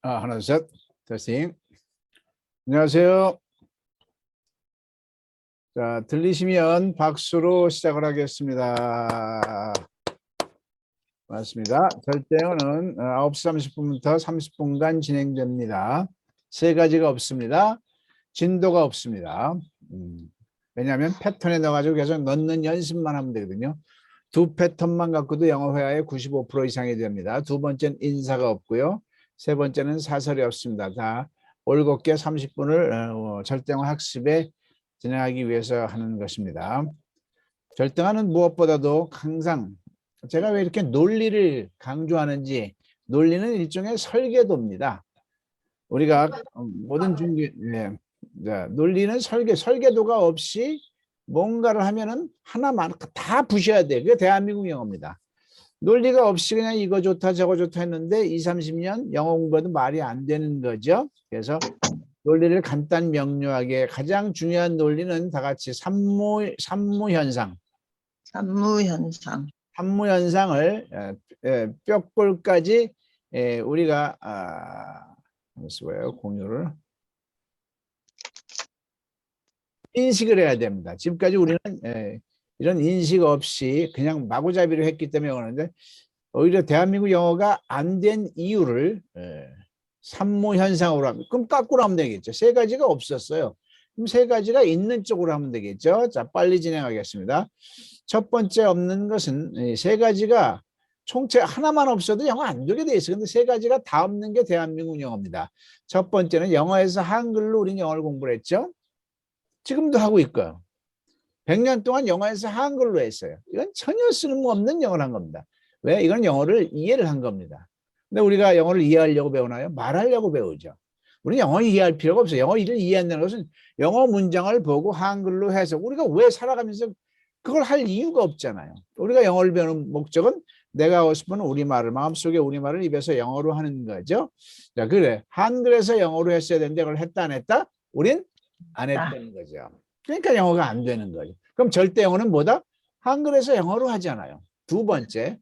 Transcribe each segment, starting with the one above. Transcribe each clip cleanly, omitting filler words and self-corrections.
하나, 둘, 셋. 테스팅. 안녕하세요. 자, 들리시면 박수로 시작을 하겠습니다. 맞습니다. 절대어는 9시 30분부터 30분간 진행됩니다. 세 가지가 없습니다. 진도가 없습니다. 왜냐하면 패턴에 넣어가지고 계속 넣는 연습만 하면 되거든요. 두 패턴만 갖고도 영어 회화의 95% 이상이 됩니다. 두 번째는 인사가 없고요. 세 번째는 사설이 없습니다. 다 올곧게 30분을 절대어 학습에 진행하기 위해서 하는 것입니다. 절대어는 무엇보다도 항상 제가 왜 이렇게 논리를 강조하는지, 논리는 일종의 설계도입니다. 우리가 모든 중개, 논리는 설계도가 없이 뭔가를 하면은 하나만 다 부셔야 돼. 그게 대한민국 영어입니다. 논리가 없이 그냥 이거 좋다 저거 좋다 했는데 20, 30년 영어 공부해도 말이 안 되는 거죠. 그래서 논리를 간단 명료하게, 가장 중요한 논리는 다 같이 산무현상. 산무현상을 뼈골까지 우리가 공유를 인식을 해야 됩니다. 지금까지 우리는 이런 인식 없이 그냥 마구잡이로 했기 때문에 그러는데, 오히려 대한민국 영어가 안 된 이유를 산무현상으로 하면, 그럼 거꾸로 하면 되겠죠. 세 가지가 없었어요. 그럼 세 가지가 있는 쪽으로 하면 되겠죠. 자, 빨리 진행하겠습니다. 첫 번째 없는 것은, 세 가지가 총체 하나만 없어도 영어 안 되게 돼 있어요. 근데 세 가지가 다 없는 게 대한민국 영어입니다. 첫 번째는 영어에서 한글로 우리는 영어를 공부를 했죠. 지금도 하고 있고요. 100년 동안 영어에서 한글로 했어요. 이건 전혀 쓸모없는 영어를 한 겁니다. 왜? 이건 영어를 이해를 한 겁니다. 근데 우리가 영어를 이해하려고 배우나요? 말하려고 배우죠. 우리는 영어 이해할 필요가 없어요. 영어를 이해한다는 것은 영어 문장을 보고 한글로 해서, 우리가 왜 살아가면서 그걸 할 이유가 없잖아요. 우리가 영어를 배우는 목적은 내가 하고 싶은 우리말을, 마음속에 우리말을 입에서 영어로 하는 거죠. 자, 그래. 한글에서 영어로 했어야 되는데 그걸 했다 안 했다? 우린 안 했다는 거죠. 그러니까 영어가 안 되는 거죠. 그럼 절대 영어는 뭐다? 한글에서 영어로 하잖아요. 두 번째,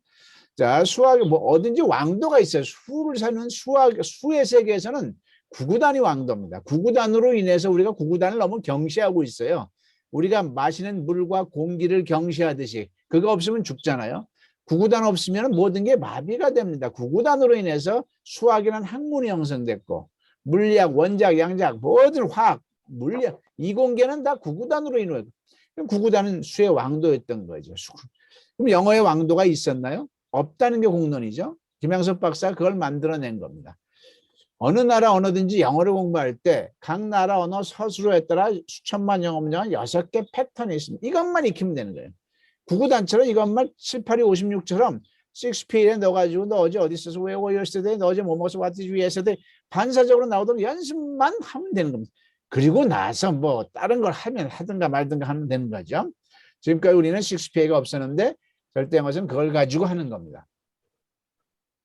자, 수학에 뭐 어딘지 왕도가 있어요. 수를 사는 수의 세계에서는 구구단이 왕도입니다. 구구단으로 인해서 우리가 구구단을 너무 경시하고 있어요. 우리가 마시는 물과 공기를 경시하듯이, 그거 없으면 죽잖아요. 구구단 없으면 모든 게 마비가 됩니다. 구구단으로 인해서 수학이라는 학문이 형성됐고, 물리학, 원자학, 양자학, 모든 화학, 물리학, 이공계는 다 구구단으로 인해. 구구단은 수의 왕도였던 거죠. 그럼 영어의 왕도가 있었나요? 없다는 게 공론이죠. 김양섭 박사가 그걸 만들어낸 겁니다. 어느 나라 언어든지 영어를 공부할 때 각 나라 언어 서술어에 따라 수천만 영어 문장은 6개 패턴이 있습니다. 이것만 익히면 되는 거예요. 구구단처럼 이것만 7, 8, 2, 56처럼 6P에 넣어가지고 너 어제 어디 있어서 where were you yesterday, 너 어제 뭐 먹었어, what did you eat yesterday, 반사적으로 나오도록 연습만 하면 되는 겁니다. 그리고 나서 뭐 다른 걸 하면 하든가 말든가 하면 되는 거죠. 지금까지 우리는 6P가 없었는데 절대 영어는 그걸 가지고 하는 겁니다.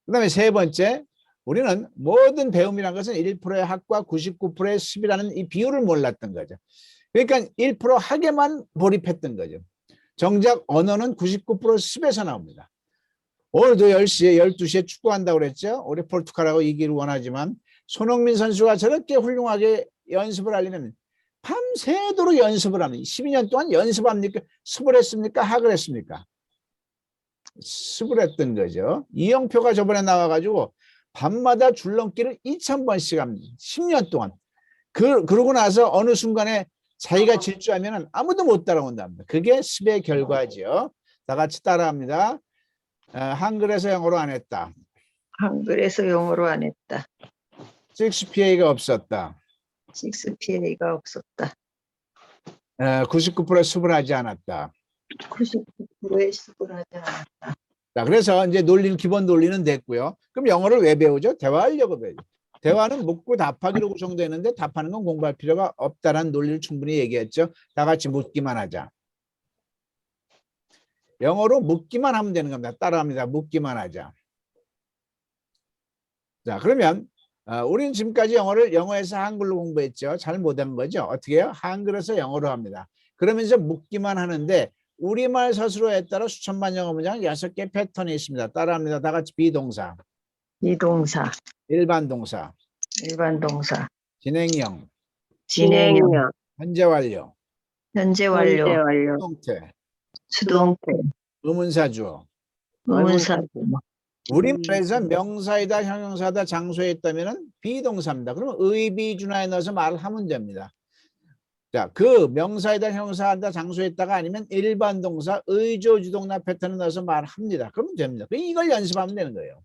그 다음에 세 번째, 우리는 모든 배움이라는 것은 1%의 학과 99%의 습이라는 이 비율을 몰랐던 거죠. 그러니까 1% 학에만 몰입했던 거죠. 정작 언어는 99% 습에서 나옵니다. 오늘도 10시에 12시에 축구한다고 그랬죠. 우리 포르투갈하고 이기를 원하지만 손흥민 선수가 저렇게 훌륭하게 연습을 하려면 밤새도록 연습을 하는, 12년 동안 연습합니까? 습을 했습니까? 학을 했습니까? 습을 했던 거죠. 이영표가 저번에 나와가지고 밤마다 줄넘기를 2000번씩 합니다. 10년 동안. 그러고 나서 어느 순간에 자기가 질주하면 아무도 못 따라온답니다. 그게 습의 결과죠. 다 같이 따라합니다. 한글에서 영어로 안 했다. 한글에서 영어로 안 했다. 6PA가 없었다. 6PA가 없었다. 99% 습을 하지 않았다. 99%의 습을 하지 않았다. 자, 그래서 이제 논리는, 기본 논리는 됐고요. 그럼 영어를 왜 배우죠? 대화하려고 배우죠. 대화는 묻고 답하기로 구성되는데 답하는 건 공부할 필요가 없다는 논리를 충분히 얘기했죠. 다 같이 묻기만 하자. 영어로 묻기만 하면 되는 겁니다. 따라합니다. 묻기만 하자. 자, 그러면 우리는 지금까지 영어에서 한글로 공부했죠. 잘 못한 거죠. 어떻게 해요? 한글에서 영어로 합니다. 그러면서 묻기만 하는데 우리말 서술어에 따라 수천만 영어 문장 6개 패턴이 있습니다. 따라합니다. 다 같이 비동사. 비동사, 일반 동사, 일반 동사, 진행형, 진행형, 현재 완료, 현재 완료, 수동태, 수동태, 의문사 주어. 의문사, 우리말에서 명사이다, 형용사다, 장소에 있다면은 비동사입니다. 그러면 의비준화에 넣어서 말을 하면 됩니다. 자, 그 명사이다, 형용사다, 장소에 있다가 아니면 일반 동사, 의조, 주동나 패턴을 넣어서 말합니다. 그러면 됩니다. 이걸 연습하면 되는 거예요.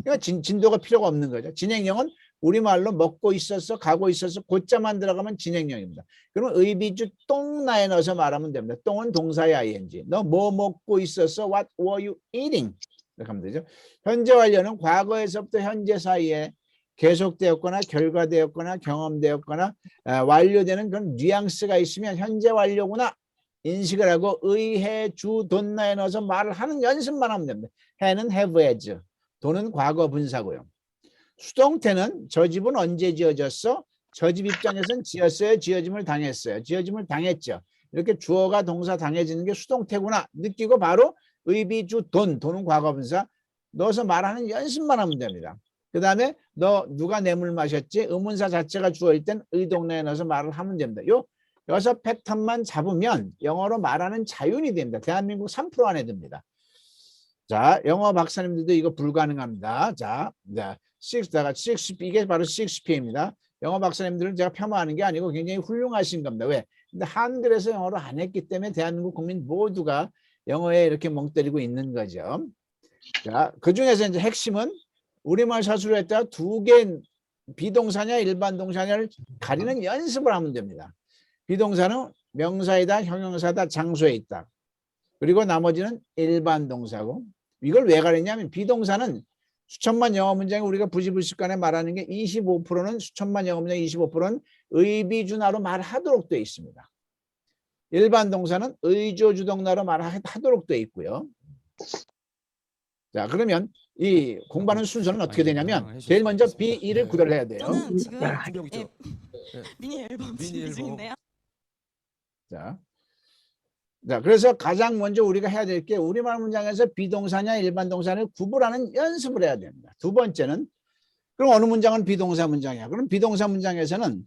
그러니까 진도가 필요가 없는 거죠. 진행형은 우리말로 먹고 있었어, 가고 있었어, 고자만 들어가면 진행형입니다. 그러면 의비주 똥나에 넣어서 말하면 됩니다. 똥은 동사의 ing. 너 뭐 먹고 있었어? What were you eating? 이렇게 하면 되죠. 현재 완료는 과거에서부터 현재 사이에 계속되었거나 결과되었거나 경험되었거나 완료되는 그런 뉘앙스가 있으면 현재 완료구나 인식을 하고 의해 주 돈나에 넣어서 말을 하는 연습만 하면 됩니다. 해는 have as, 돈은 과거 분사고요. 수동태는 저 집은 언제 지어졌어? 저 집 입장에서는 지었어요, 지어짐을 당했어요, 지어짐을 당했죠. 이렇게 주어가 동사 당해지는 게 수동태구나 느끼고 바로 의비주 돈은 과거 분사 넣어서 말하는 연습만 하면 됩니다. 그 다음에 너 누가 뇌물 마셨지? 의문사 자체가 주어일 땐 의동나에 넣어서 말을 하면 됩니다. 요 6 패턴만 잡으면 영어로 말하는 자윤이 됩니다. 대한민국 3% 안에 듭니다. 자, 영어 박사님들도 이거 불가능합니다. 자, 6, 이게 바로 6P입니다. 영어 박사님들은 제가 폄하하는 게 아니고 굉장히 훌륭하신 겁니다. 왜? 근데 한글에서 영어를 안 했기 때문에 대한민국 국민 모두가 영어에 이렇게 멍 때리고 있는 거죠. 자, 그 중에서 이제 핵심은 우리말 사수로 했다가 2개 비동사냐 일반 동사냐를 가리는 연습을 하면 됩니다. 비동사는 명사이다, 형용사다, 장소에 있다. 그리고 나머지는 일반 동사고, 이걸 왜 가리냐면 비동사는 수천만 영어 문장에 우리가 부지불식간에 말하는 게 25%는 수천만 영어 문장 25%는 의비준화로 말하도록 되어 있습니다. 일반 동사는 의조주동나로 말하도록 되어 있고요. 자, 그러면 이 공부하는 순서는 어떻게 되냐면 제일 먼저 B2를 구별을 해야 돼요. 저는 지금 준비하고 예, 미니 앨범 준비 중인데요. 자, 그래서 가장 먼저 우리가 해야 될 게 우리말 문장에서 비동사냐 일반 동사를 구분하는 연습을 해야 됩니다. 두 번째는 그럼 어느 문장은 비동사 문장이야? 그럼 비동사 문장에서는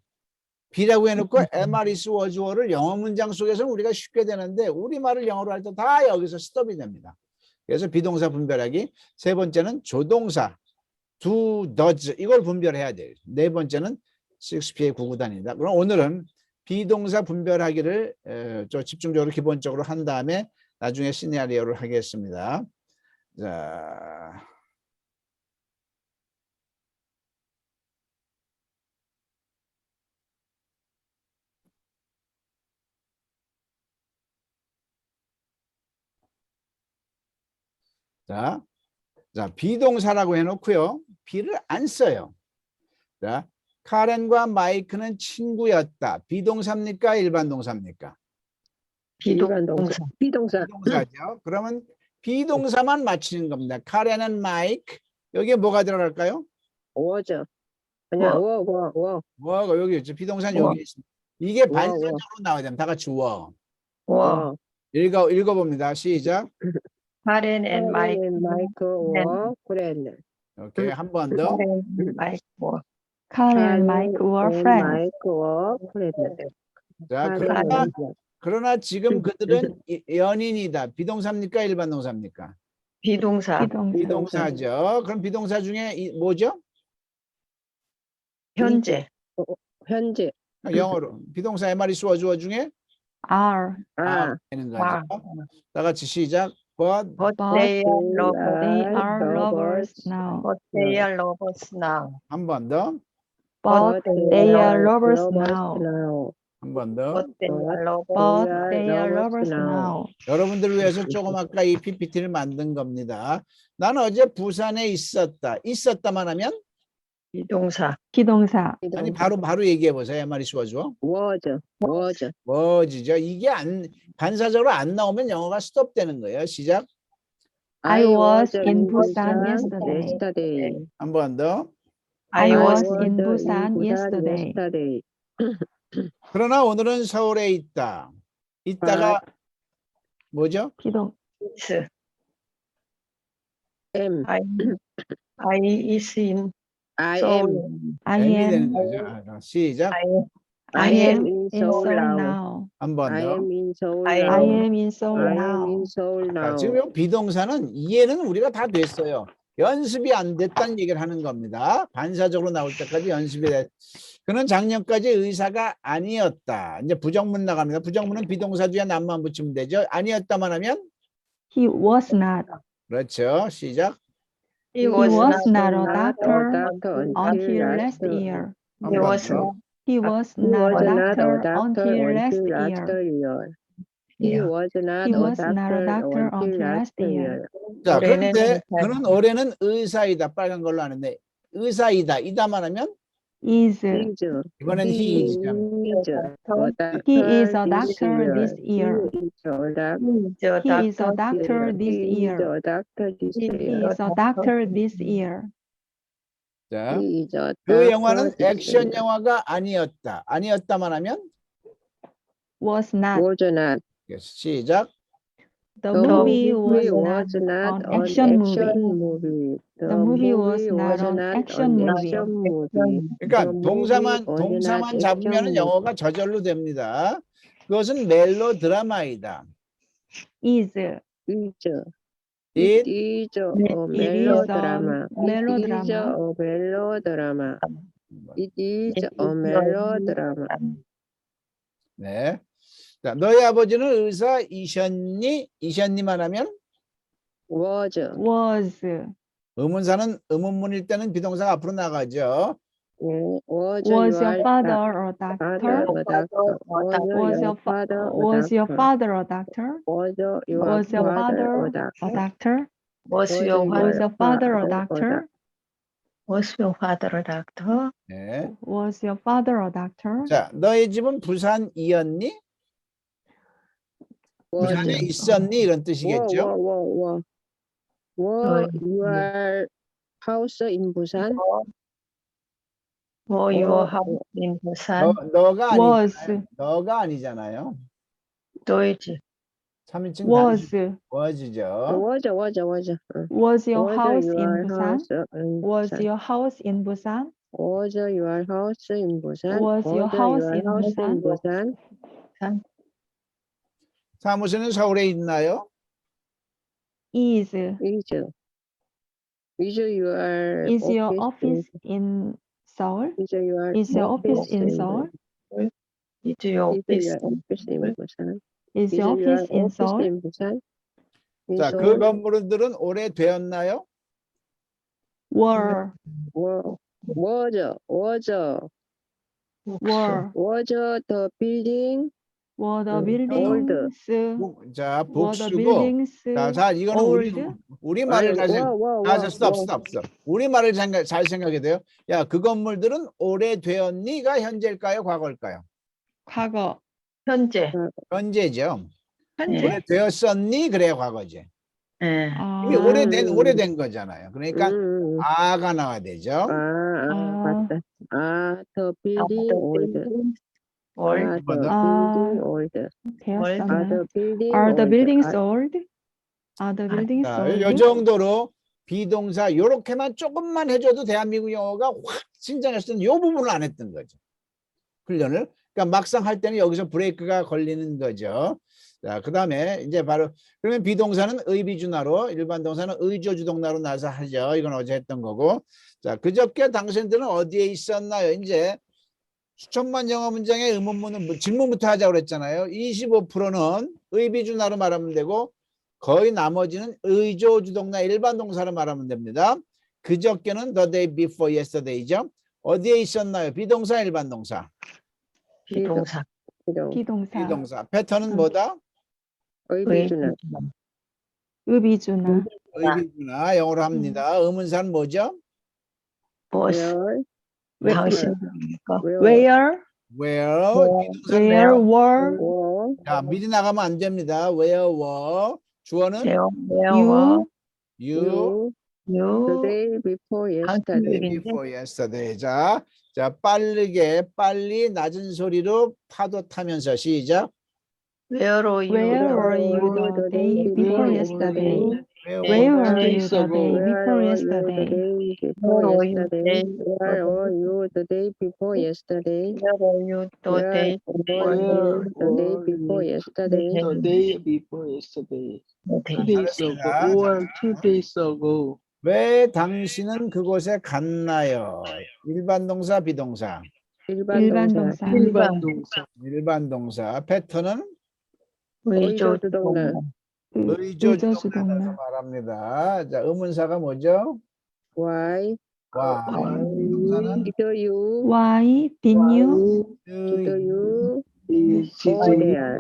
B라고 해놓고 MR is was were를 영어 문장 속에서는 우리가 쉽게 되는데 우리말을 영어로 할 때 다 여기서 스톱이 됩니다. 그래서 비동사 분별하기. 세 번째는 조동사 do, does 이걸 분별해야 돼요. 네 번째는 6P의 구구단이다. 그럼 오늘은 비동사 분별하기를 좀 집중적으로 기본적으로 한 다음에 나중에 시나리오를 하겠습니다. 자, 비동사라고 해놓고요. B를 안 써요. 자, 카렌과 마이크는 친구였다. 비동사입니까? 일반 동사입니까? 비동사, 비동사죠. 그러면 비동사만 맞히는 겁니다. 카렌은 마이크. 여기에 뭐가 들어갈까요? 워죠. 그냥 뭐가 여기 있죠. 비동사는 워. 여기 있습니다. 이게 워. 반사적으로 나와야 됩니다. 다 같이 워. 워, 읽어봅니다. 시작. 카렌 앤 마이크, 마이크 워 프렌드. 오케이. 한 번 더. 카렌 앤 마이크, 워, Karen and Mike were friends. 마이크 워 프렌드. 자, 그러나 지금 그들은 연인이다. 비동사입니까? 일반 동사입니까? 비동사, 비동사죠. 그럼 비동사 중에 뭐죠? 현재, 현재 영어로. 비동사 MR is was were 중에 are, 되는 거죠. 와. 다 같이 시작. But but but they are lovers, they are lovers now. but they are lovers now, 한 번 더. But they are lovers now. 한 번 더. but they are lovers, But they are lovers now. 여러분들을 위해서 조금 아까 이 PPT를 만든 겁니다. 나는 어제 부산에 있었다. 있었다만 하면 비동사, 기동사. 아니 바로 얘기해 보세요. MR is was were. 워죠. 뭐지죠? 이게 반사적으로 안 나오면 영어가 스톱되는 거예요. 시작. I was in Busan yesterday. 한 번 더. I I was was in Busan yesterday. 그러나 오늘은 서울에 있다. 있다가 뭐죠? 기동. is, M I I is in I Seoul. am. I M이 am 되는 거죠. 시작. I I am am in Seoul Seoul now. now. 한 번 I 더. am in Seoul I I now. am in Seoul I am now. in Seoul 자, now. 지금 이 비동사는 이해는 우리가 다 됐어요. 연습이 안 됐다는 얘기를 하는 겁니다. 반사적으로 나올 때까지 연습이 됐. 그는 작년까지 의사가 아니었다. 이제 부정문 나갑니다. 부정문은 비동사 뒤에 남만 붙이면 되죠. 아니었다만 하면 He was not. 그렇죠. 시작. He He was was not not a doctor doctor until last year. 한 He 번 was 더. not He was He not was a not a doctor doctor until last until last year. year. He Yeah. was not He a was not a doctor doctor until until last last year. year. 자, 올해는 그런데 의사이다. 그는 올해는 의사이다. 빨간 걸로 하는데 의사이다. 이다만 하면 Is Is 이번엔 he he is is. a doctor He is a this doctor year. this year. He is a doctor. He is a doctor He is a doctor this He is year. a doctor this He He year. is a doctor this year. 자, He is a 그 doctor 영화는 this 액션 year. 영화가 아니었다. 아니었다만 하면 Was not. Was not. 시작. The The movie movie was was not an an action action movie. movie. The movie was not an action movie. action movie. 그러니까 The 동사만 movie was 동사만 not 잡으면 action 영어가 저절로 됩니다. 그것은 멜로드라마이다. Is. It It is a It is a melodrama. melodrama. It is a melodrama. 네. 자, 너희 아버지는 의사이셨니? 이셨니만 하면 Was. Was. 의문사는 의문문일 때는 비동사가 앞으로 나가죠. Was Was your your father a father doctor? a doctor? Was your father a doctor? Was your Was your father father a a doctor? doctor? Was your Was your father a father a doctor? Was your father a doctor? 네. Was your father a doctor? 자, 너희 집은 부산이었니? 부산에 Was. 있었니? 이런 뜻이겠죠. Were your house in Busan? Were your house in Busan? 너가 Was. 아니잖아요. 너가 아니잖아요. 너희지. 3인칭 Was. was죠. Was your Was house your in Busan? house in Was Busan? your house in Busan? Was your house in Busan? Was your house in Busan? 사무실은 서울에 있나요? Is. Is your Is your office in Seoul? Is your Is your office in Seoul? Is your office office in Busan? Is your office in Seoul? in Busan? 자, 그 건물들은 오래되었나요? Were. Was the building Were the old. buildings? 자, Were the 복수고. buildings 자, 이거는 old? 우리말을 잘 생각. 스톱. 우리말을 잘 생각해야 돼요. 야, 그 건물들은 오래되었니가 현재일까요? 과거일까요? 과거. 현재. 현재죠. 현재. 오래되었었니? 그래야 과거지. 예. 이미 오래된 거잖아요. 그러니까 아가 나와야 되죠. 맞다. The building old. old. 번 더. building old. 되었었나요? Are the buildings Are the buildings old? Are the buildings 자, old? 요 정도로 비동사 요렇게만 조금만 해줘도 대한민국 영어가 확 신장했을 때는 요 부분을 안 했던 거죠. 훈련을. 그러니까 막상 할 때는 여기서 브레이크가 걸리는 거죠. 자, 그 다음에 이제 바로 그러면 비동사는 의비준하로 일반 동사는 의조주동사로 나서 하죠. 이건 어제 했던 거고. 자, 그저께 당신들은 어디에 있었나요? 이제 수천만 영어 문장의 의문문은 질문부터 하자고 그랬잖아요. 25%는 의비준하로 말하면 되고 거의 나머지는 의조주동사 일반 동사로 말하면 됩니다. 그저께는 the day before yesterday죠. 어디에 있었나요? 비동사 일반 동사. 비동사. 비동사. 비동사. 패턴은 뭐다? 의비준하. 의비준하. 의비준하 영어로 합니다. 의문사는 뭐죠? was. 당신이니까. Where? Where. 비동사는 Where 뭐예요? were 자, 미리 나가면 안 됩니다. Where were. 주어는 where you? you The day before yesterday. before yesterday. 자, 빠르게 빨리 낮은 소리로 파도 타면서 시작. Where are you? Where were you the day before yesterday? Where were you the day before yesterday? Where were you Where were you the day before yesterday? Where were you the Where day were you the day before yesterday? The day before yesterday. 2 days ago 잘했습니다. or 2 days ago. 왜 당신은 그곳에 갔나요? 일반 동사, 비동사. 일반 일반 동사. 동사. 일반 동사. 일반 동사. 패턴은 의조 주동사. 의조주동사라고 주동사. 말합니다. 자, 의문사가 뭐죠? Why 와. 동사는 did you Why didn't you? did you Go there?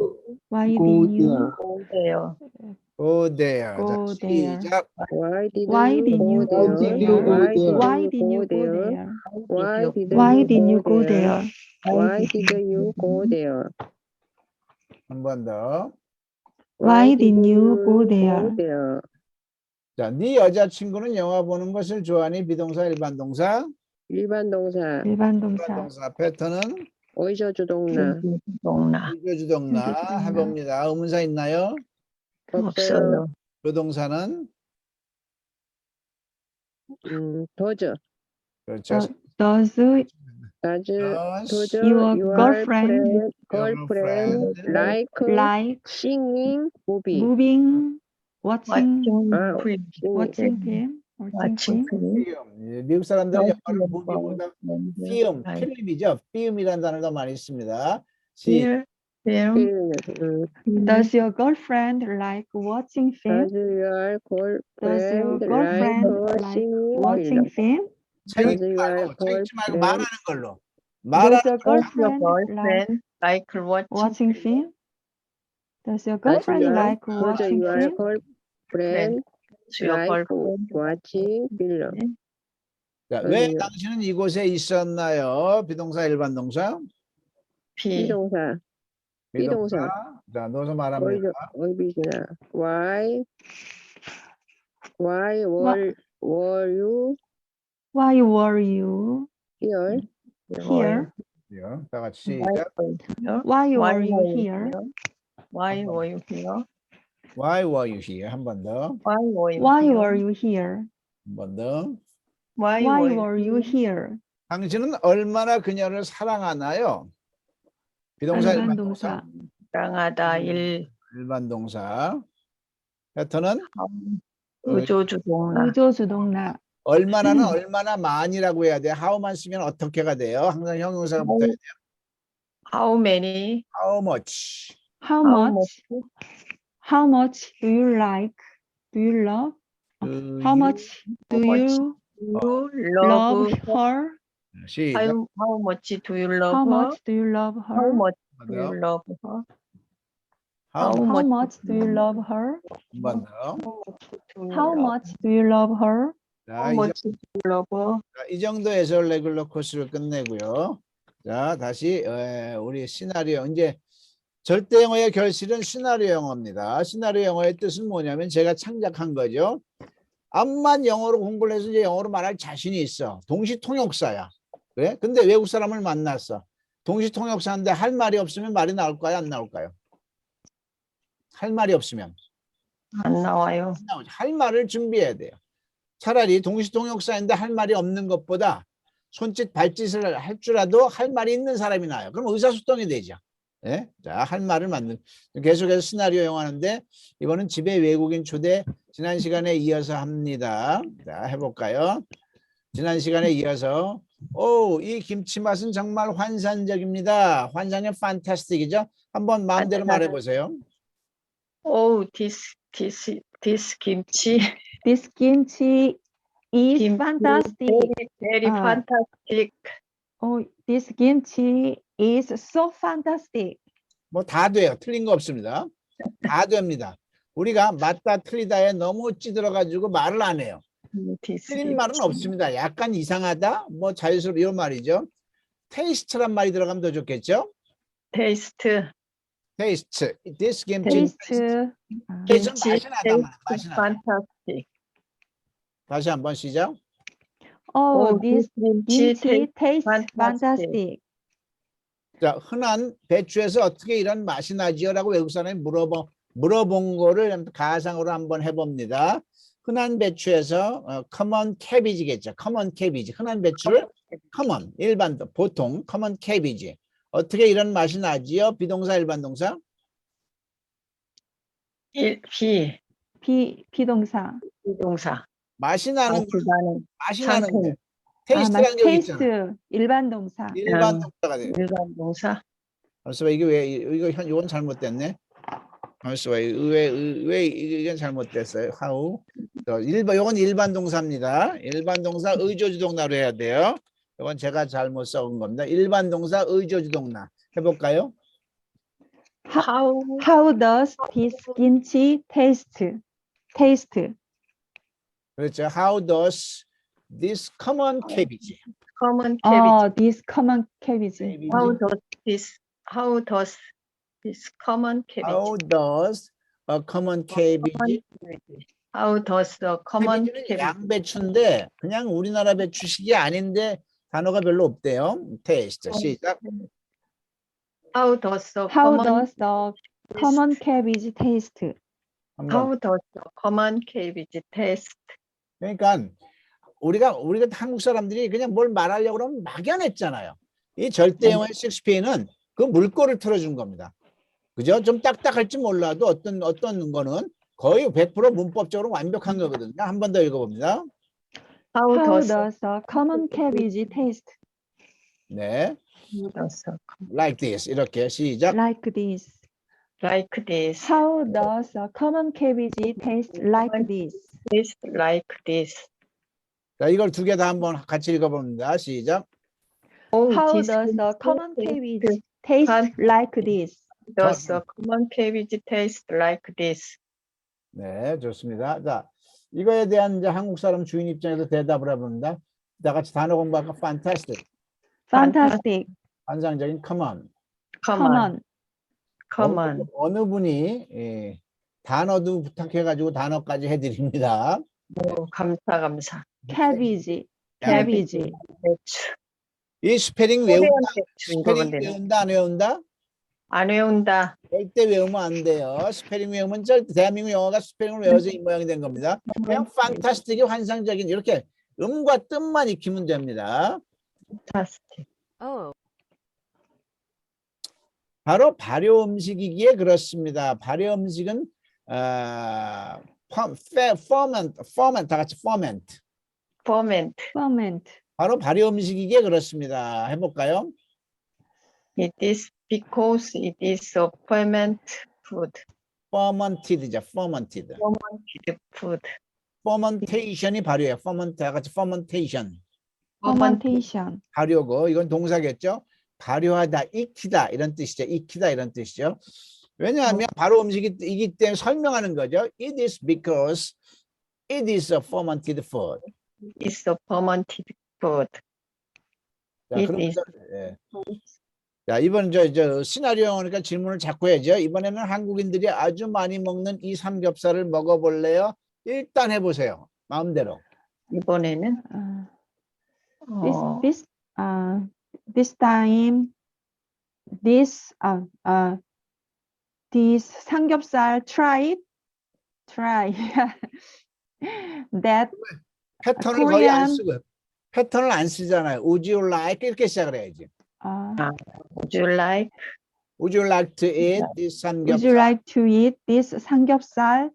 Why Go didn't you there. go there? go there. go 자, there? 시작. Why did Why you didn't you go go there? there? Why didn't you go there? Why did Why you didn't you go there? Why did you go there? 한 번 더. Why didn't you go there? there? 자, 네 여자친구는 영화 보는 것을 좋아하니 비동사, 일반 동사. 일반 동사. 일반 일반 동사. 동사 패턴은 의조주동사. 동나 의조주동사 해봅니다. 의문사 있나요? 없어요. 부동사는 does 그렇죠. Does does your your girlfriend girlfriend like like singing movie? moving, watching 아, watching film? Watching film? film. 미국 사람들은 영화를 보기보다 film, 필름이죠. film이라는 단어가 많이 있습니다. Film. Does your girlfriend like watching film? Does your Does your girlfriend girlfriend like watching film? 책 does 읽지 your 말고 girlfriend 말하는 걸로. Does 말하는 your girlfriend like girlfriend like watching film? Does your girlfriend like watching your film? girlfriend your like girlfriend watching film? 자, 왜 아니요. 당신은 이곳에 있었나요? 비동사, 일반 동사? 비동사. 비동사. 자, 넣어서 말합니다. 어이비구나. Why were you Why were you here? here? 다 같이 시작. Why were you here? Why were you here? Why were you here? 한 번 더. Why were you Why here? were you here? 한 번 더. Why Why were were you here? 당신은 얼마나 그녀를 사랑하나요? 비동사, 일반 일반 동사. 동사. 사랑하다 일 일반 동사. 패턴은 의조주동나 의조주동나. 얼마나는 얼마나 많이라고 해야 돼요. how만 쓰면 어떻게가 돼요? 항상 형용사가 붙어야 돼요. How many? How much? How much do you like? Do you love? How much do you You love love her? 시작. how much do you love How her? much do you love How her? much do you love her? How How much do you love her? 한 번 더. How much do you love her? 자, How much do you love her? 이 정도에서 레귤러 코스를 끝내고요. 자, 다시 우리 시나리오. 이제 절대 영어의 결실은 시나리오 영어입니다. 시나리오 영어의 뜻은 뭐냐면 제가 창작한 거죠. 암만 영어로 공부를 해서 이제 영어로 말할 자신이 있어. 동시 통역사야. 그래? 근데 외국 사람을 만났어. 동시 통역사인데 할 말이 없으면 말이 나올까요? 안 나올까요? 할 말이 없으면. 안 나와요. 안 나오죠. 할 말을 준비해야 돼요. 차라리 동시 통역사인데 할 말이 없는 것보다 손짓 발짓을 할 줄라도 할 말이 있는 사람이 나아요. 그럼 의사소통이 되죠. 예? 자, 할 말을 만든. 계속해서 시나리오 영화인데 이번은 집에 외국인 초대 지난 시간에 이어서 합니다. 자, 해볼까요? 지난 시간에 이어서 이 김치 맛은 정말 환상적입니다. 환상의 판타스틱이죠. 한번 마음대로 말해보세요. Oh, this kimchi This kimchi is Kimchi. fantastic. very 아. fantastic. Oh, this kimchi is so fantastic. 뭐 다 돼요. 틀린 거 없습니다. 다 됩니다. 우리가 맞다 틀리다에 너무 찌들어가지고 말을 안 해요. This 틀린 말은 없습니다. 약간 이상하다, 뭐 자연스럽 이런 말이죠. 테이스트란 말이 들어가면 더 좋겠죠. taste. 테이스트. This kimchi. Taste. taste 맛이 나다. 맛이 나. fantastic. 다시 한번 시작. Oh, this kimchi kimchi tastes fantastic. fantastic. 자, 흔한 배추에서 어떻게 이런 맛이 나지요라고 외국 사람이 물어본 거를 가상으로 한번 해봅니다. 흔한 배추에서 common cabbage겠죠. common cabbage. 흔한 배추를 common, 일반, 보통 common cabbage. 어떻게 이런 맛이 나지요? 비동사, 일반 동사? 비동사. 비동사. 맛이 나는 맛이 나는데 테이스트라는 게 여기 있잖아. 테이스트 일반 동사. 일반 동사가 돼요. 일반 동사. 벌써 이게 왜 이건 잘못됐네. 벌써 왜 이건 잘못됐어요. how 이건 일반 동사입니다. 일반 동사 의조주동사로 해야 돼요. 이건 제가 잘못 써온 겁니다. 일반 동사 의조주동사 해볼까요? How does this kimchi taste? 그렇죠. How does this common cabbage? common cabbage. This common cabbage. How does this common cabbage? How does a common cabbage? How does the common cabbage cabbage? 양배추인데 그냥 우리나라 배추식이 아닌데 단어가 별로 없대요. taste. 시작. How does the common cabbage taste? How does the common cabbage taste? 그러니까 우리가 한국 사람들이 그냥 뭘 말하려고 그러면 막연했잖아요. 이 절대영어의 셰익스피어는 그 물꼬를 틀어준 겁니다. 그죠? 좀 딱딱할지 몰라도 어떤 거는 거의 100% 문법적으로 완벽한 거거든요. 한 번 더 읽어봅니다. How How does does a common cabbage taste? 네, how does the like this 이렇게 시작. Like this. like this How does a common cabbage taste like this? taste like this? 자, 이걸 두 개 다 한번 같이 읽어봅니다. 시작. How this does a common cabbage taste How- like this? does the common cabbage taste like this? 네, 좋습니다. 자, 이거에 대한 이제 한국 사람 주인 입장에서 대답을 해봅니다. 다 같이 단어 공부할까? fantastic, Fantastic. 환상적인, common. common common 어느 분이 단어도 부탁해가지고 단어까지 해드립니다. 감사 Cabbage. Cabbage. 배추 이 스페링 코리안 외운다. 배추 스페링 읽으면 되네. 외운다 안 외운다? 안 외운다. 절대 외우면 안 돼요. 스페링 외우면 절대 대한민국 영어가 스페링을 외워서 이 모양이 된 겁니다. 그냥 판타스틱이 환상적인 이렇게 음과 뜻만 익히면 됩니다. fantastic. 바로 발효 음식이기에 그렇습니다. 발효 음식은 ferment 다 같이 ferment. ferment. 바로 발효 음식이기에 그렇습니다. 해볼까요? It is because it is a ferment food. fermented죠. fermented. fermented food. fermentation이 발효예요. ferment 다 같이 fermentation. Fermentation. 발효고 이건 동사겠죠. 발효하다, 익히다 이런 뜻이죠. 익히다 이런 뜻이죠. 왜냐하면 발효 음식이기 때문에 설명하는 거죠. It is because it is a fermented food. It's a fermented food. 자, It 그럼 is. 자, 이번 저 시나리오 영어니까 질문을 자꾸 해야죠. 이번에는 한국인들이 아주 많이 먹는 이 삼겹살을 먹어볼래요? 일단 해보세요. 마음대로. 이번에는 This time this 삼겹살 try that 패턴을 거의 안 Korean- 쓰고요. 패턴을 안 쓰잖아요. Would you like 이렇게 시작을 해야지. would you like Would you like to eat this would you 삼겹살? like to eat this 삼겹살?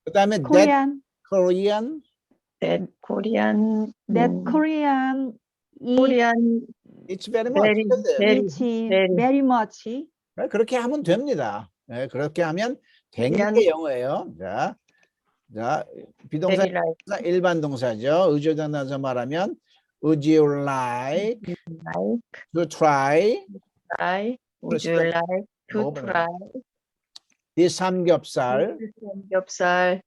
그다음에 that Korean Korean that Korean Korean eat Korean it's very much. very much. 네, 그렇게 하면 됩니다. 네, 그렇게 하면 되는 Korean- 게 영어예요. 자, 비동사 very like 일반 동사죠. 의조동사에서 말하면 Would you like to try would you like to 먹어봐요. try this 삼겹살? 삼겹살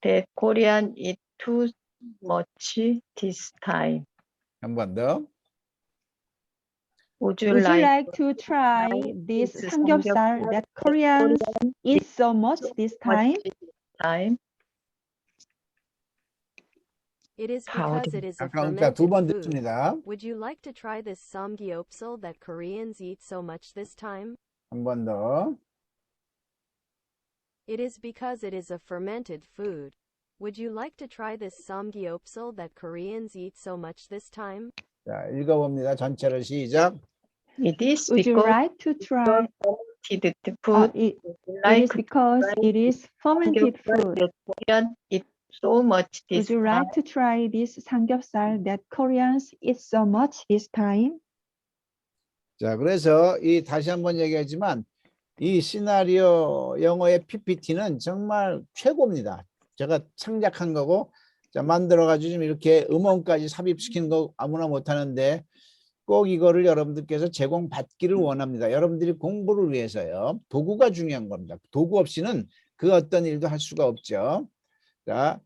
that Korean eat too much this time. 한 번 더. Would you Would you like like to try this this 삼겹살 that Koreans eat so much this time? time? It is How because do- it is a 잠깐 두 fermented 번 food. 듣습니다. Would you like to try this samgyeopsal that Koreans eat so much this time? 한 번 더. It is because it is a fermented food. Would you like to try this samgyeopsal that Koreans eat so much this time? 자, 읽어봅니다. 전체를 시작. It is Would you because like to try? fermented food It like is because it is fermented food. that Korean eat so much Would this you time. like to try this 삼겹살 that Koreans eat so much this time? 자, 그래서 다시 한번 얘기하지만 이 시나리오 영어의 PPT는 정말 최고입니다. 제가 창작한 거고, 자, 만들어가지고 지금 이렇게 음원까지 삽입시킨 거 아무나 못하는데 꼭 이거를 여러분들께서 제공받기를 원합니다. 여러분들이 공부를 위해서요. 도구가 중요한 겁니다. 도구 없이는 그 어떤 일도 할 수가 없죠. 자,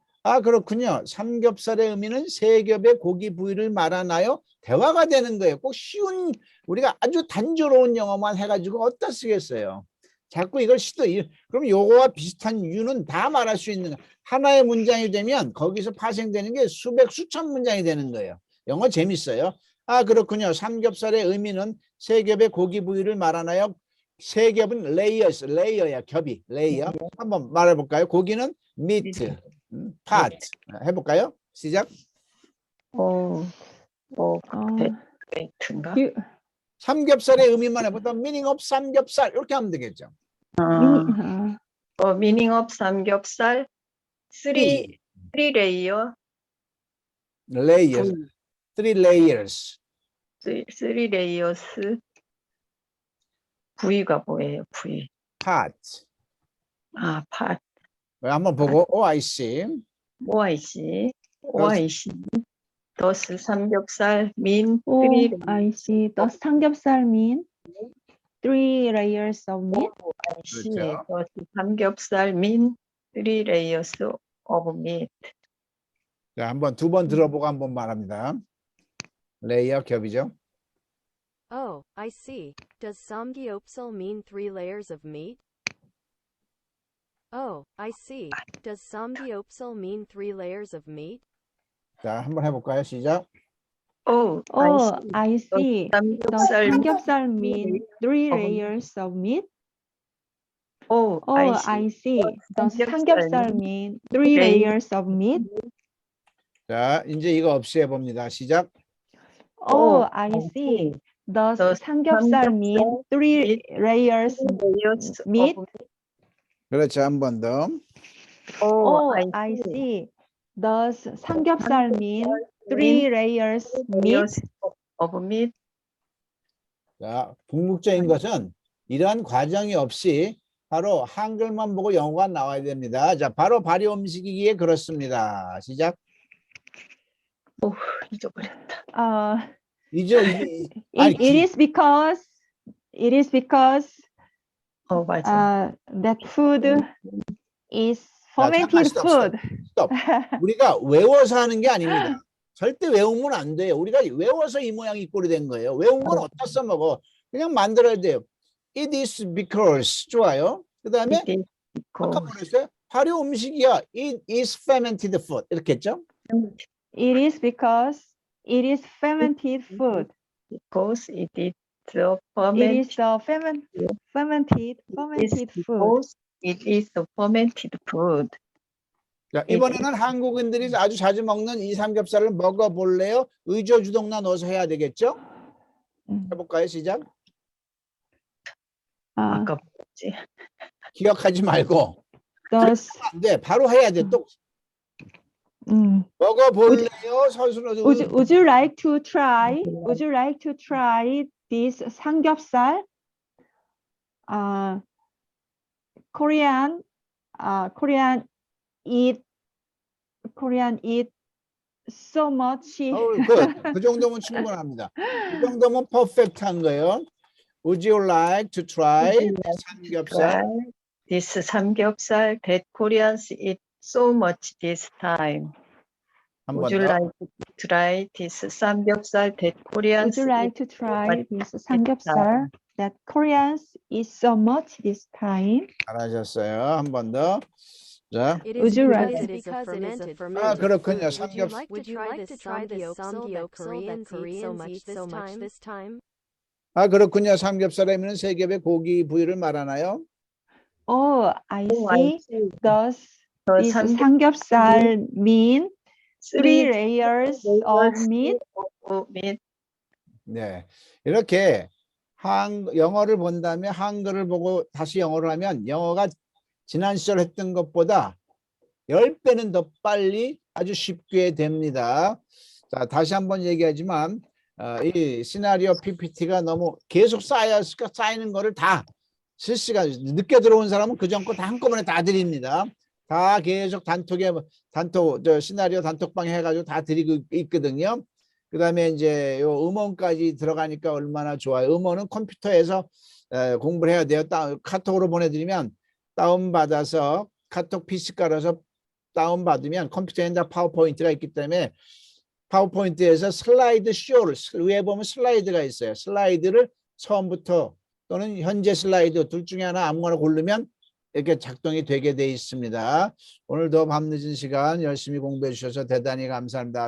그렇군요. 삼겹살의 의미는 세 겹의 고기 부위를 말하나요? 대화가 되는 거예요. 꼭 쉬운, 우리가 아주 단조로운 영어만 해가지고 어디다 쓰겠어요. 자꾸 이걸 그럼 요거와 비슷한 유는 다 말할 수 있는 하나의 문장이 되면 거기서 파생되는 게 수백 수천 문장이 되는 거예요. 영어 재밌어요. 그렇군요. 삼겹살의 의미는 세 겹의 고기 부위를 말하나요? 세 겹은 레이어야, 겹이 레이어. 한번 말해볼까요? 고기는 meat, part. 해볼까요? 시작. 가 You, 삼겹살의 의미만 해보다 meaning of 삼겹살 이렇게 하면 되겠죠. meaning of 삼겹살 three layer layers, three layers. three layers 부위가 뭐예요? 부위. part. part. 한번 보고 OIC. OIC. thus 삼겹살 mean oh, three I see. The 삼겹살 mean 3 layers of meat. 그렇죠. thus 삼겹살 mean three layers of meat. 자, 한번 두 번 들어보고 한번 말합니다. 레이어 겹이죠. Oh, I see. Does samgyeopsal mean 3 layers of meat? Oh, I see. Does samgyeopsal mean 3 layers of meat? 자, 한번 해볼까요? 시작. Oh, I see. The 삼겹살 mean 3 layers of meat. Oh, I see. The 삼겹살 mean 3 layers of meat. 자, 이제 이거 없이 해봅니다. 시작. Oh, I see. The 삼겹살 mean 3 layers meat. 그렇죠. 한 번 더. Oh, I see. The 삼겹살 mean 3 layers meat. of meat. 자, 궁극적인 것은 이러한 과정이 없이 바로 한글만 보고 영어가 나와야 됩니다. 자, 바로 발효 음식이기에 그렇습니다. 시작. 잊어버렸다. It is because 맞아. that food is 잠깐, fermented stop. food. 우리가 외워서 하는 게 아닙니다. 절대 외우면 안 돼요. 우리가 외워서 이 모양이 꼴이 된 거예요. 외운 건 어디다 써먹어. 그냥 만들어야 돼요. It is because. 좋아요. 그 다음에 아까 뭐랬어요? 발효 음식이야. It is fermented food. 이렇게 했죠? It is because it is fermented food. Because it is the It is the fermented food. It is the fermented food. 자, 이번에는 한국인들이 아주 자주 먹는 이 삼겹살을 먹어볼래요? 의조주동나 넣어서 해야 되겠죠? 해볼까요? 시작. 아까 뭐지? 기억하지 말고. Thus, 안 돼. 바로 해야 돼. 또 먹어볼래요? 선수로. would you like to try? Would you like to try this 삼겹살? Korean eat so much. 그 정도면 충분합니다. 그 정도면 퍼펙트한 거예요. Would you like to try 삼겹살? This 삼겹살 that Koreans eat so much this time. Would you like to try this 삼겹살 that Koreans Would you like to try this 삼겹살 that Koreans eat so much this time? 잘하셨어요. 한 번 더. 자, It Would is you because rather? it is a fermented 아, food. 그렇군요. Would you 삼겹 like to try this samgyeopsal that Koreans eat so much this time? 아, 그렇군요. 삼겹살이면 세 겹의 고기 부위를 말하나요? Oh, I see. Does 더 this 삼겹- 삼겹살 mean three three layers of meat? meat. 네. 이렇게 영어를 본다면 한글을 보고 다시 영어를 하면 영어가 지난 시절 했던 것보다 10배는 더 빨리 아주 쉽게 됩니다. 자, 다시 한번 얘기하지만 이 시나리오 PPT가 너무 계속 쌓이는 거를 다 실시간 늦게 들어온 사람은 그전 거 다 한꺼번에 다 드립니다. 다 계속 시나리오 단톡방 해가지고 다 드리고 있거든요. 그 다음에 이제 요 음원까지 들어가니까 얼마나 좋아요. 음원은 컴퓨터에서 공부를 해야 돼요. 카톡으로 보내드리면 다운받아서 카톡 PC 깔아서 다운받으면 컴퓨터에 다 파워포인트가 있기 때문에 파워포인트에서 슬라이드 쇼를 위에 보면 슬라이드가 있어요. 슬라이드를 처음부터 또는 현재 슬라이드 둘 중에 하나 아무거나 고르면 이렇게 작동이 되게 돼 있습니다. 오늘도 밤늦은 시간 열심히 공부해 주셔서 대단히 감사합니다.